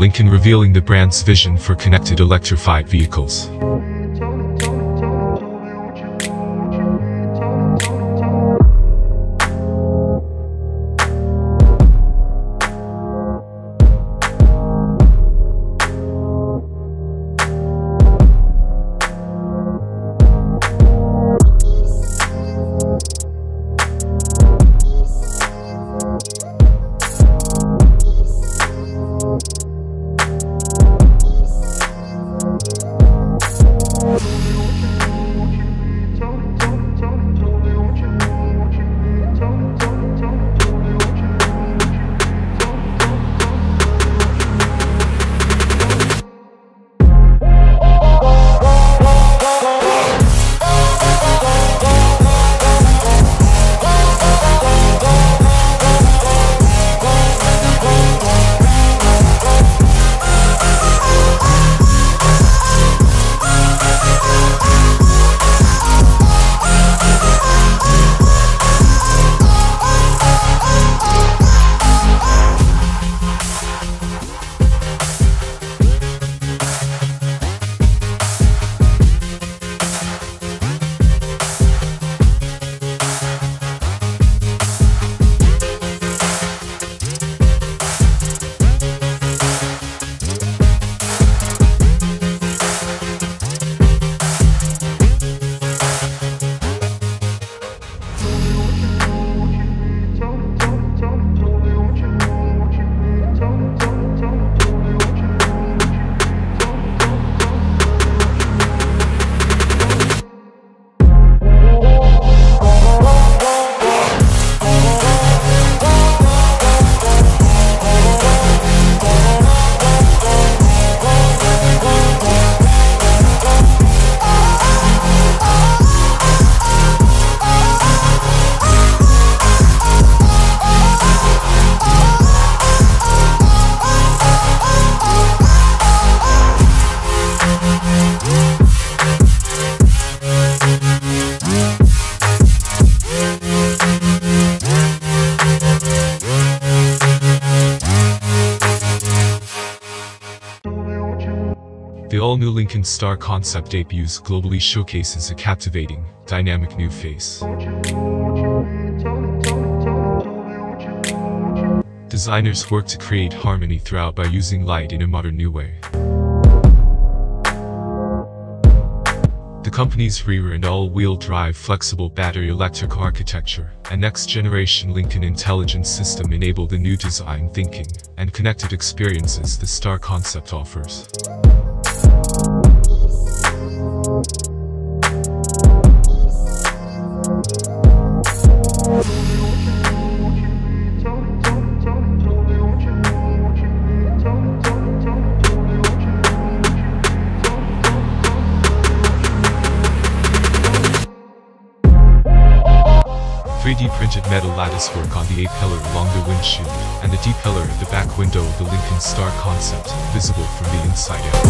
Lincoln revealing the brand's vision for connected electrified vehicles. The all-new Lincoln Star concept debuts globally showcases a captivating, dynamic new face. Designers work to create harmony throughout by using light in a modern new way. The company's rear and all-wheel drive flexible battery electric architecture and next-generation Lincoln Intelligence System enable the new design thinking and connected experiences the Star concept offers. Printed metal latticework on the A-pillar along the windshield, and the D-pillar at the back window of the Lincoln Star concept, visible from the inside out.